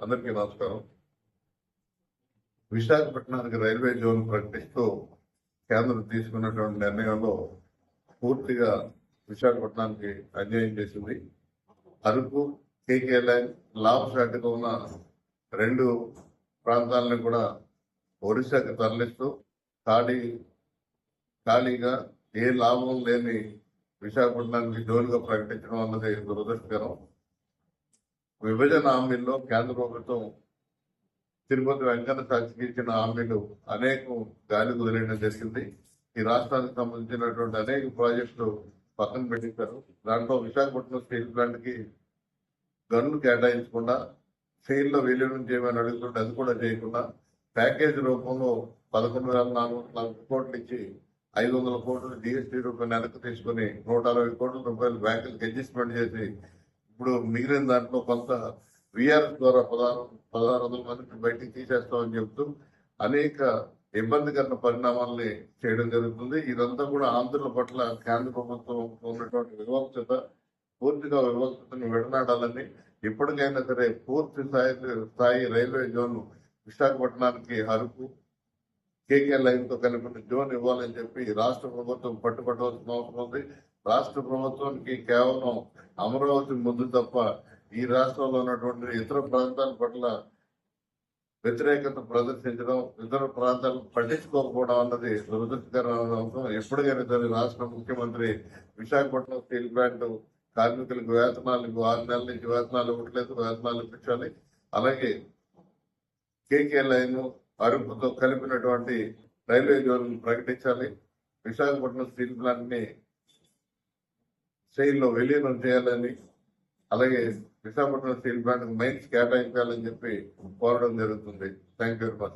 అందరికీ నమస్కారం. విశాఖపట్నానికి రైల్వే జోన్ ప్రకటిస్తూ కేంద్రం తీసుకున్నటువంటి నిర్ణయంలో పూర్తిగా విశాఖపట్నానికి అన్యాయం చేసింది. అరకు, కేకే లైన్, లాభసాటిగా ఉన్న రెండు ప్రాంతాలను కూడా ఒడిశాకి తరలిస్తూ ఖాళీగా ఏ లాభం లేని విశాఖపట్నానికి జోన్గా ప్రకటించడం అన్నది దురదృష్టకరం. విభజన హామీల్లో కేంద్ర ప్రభుత్వం తిరుపతి వెంకన్న సాక్షికి ఇచ్చిన హామీలు అనేకం గాలి కుదిరేయడం జరిగింది. ఈ రాష్ట్రానికి సంబంధించినటువంటి అనేక ప్రాజెక్టులు పక్కన పెట్టించారు. దాంట్లో విశాఖపట్నం స్టీల్ ప్లాంట్ కి గన్ను కేటాయించకుండా సెయిల్లో విలీనం చేయమని అడుగుతుంటే అది కూడా చేయకుండా ప్యాకేజ్ రూపంలో 11,440 కోట్లు ఇచ్చి 500 కోట్లు జీఎస్టీ రూపాయలు వెనక్కి తీసుకుని 160 కోట్ల రూపాయలు బ్యాంకులకు అడ్జస్ట్మెంట్ చేసి ఇప్పుడు మిగిలిన దాంట్లో కొంత విఆర్ఎస్ ద్వారా 1,600 మందికి బయటికి తీసేస్తామని చెబుతూ అనేక ఇబ్బందికర పరిణామాలని చేయడం జరుగుతుంది. ఇదంతా కూడా ఆంధ్రుల పట్ల కేంద్ర ప్రభుత్వం ఉన్నటువంటి పూర్తిగా వివక్షతను విడనాడాలని, ఇప్పటికైనా సరే పూర్తి స్థాయి రైల్వే జోన్ విశాఖపట్నానికి అరకు, కేకే లైన్ తో కలిపిన జోన్ ఇవ్వాలని చెప్పి రాష్ట్ర ప్రభుత్వం పట్టుబట్టవలసిన అవసరం ఉంది. రాష్ట్ర ప్రభుత్వానికి కేవలం అమరావతి ముందు తప్ప ఈ రాష్ట్రంలో ఉన్నటువంటి ఇతర ప్రాంతాల పట్ల వ్యతిరేకత ప్రదర్శించడం, ఇతర ప్రాంతాలను పట్టించుకోకపోవడం అన్నది దురదృష్టకరమైన అంశం. ఎప్పటికైనా సరే రాష్ట్ర ముఖ్యమంత్రి విశాఖపట్నం స్టీల్ ప్లాంట్ కార్మికులకు వేతనాలు 6 నెలల నుంచి వేతనాలు ఇవ్వట్లేదు, వేతనాలు ఇప్పించాలి. అలాగే కేకే లైన్, అరుపుతో కలిపినటువంటి రైల్వే జోన్ ప్రకటించాలి. విశాఖపట్నం స్టీల్ ప్లాంట్ ని సెయిల్లో విలీనం చేయాలని, అలాగే విశాఖపట్నం స్టీల్ ప్లాంట్ మైన్స్ కేటాయించాలని చెప్పి కోరడం జరుగుతుంది. Thank you very much.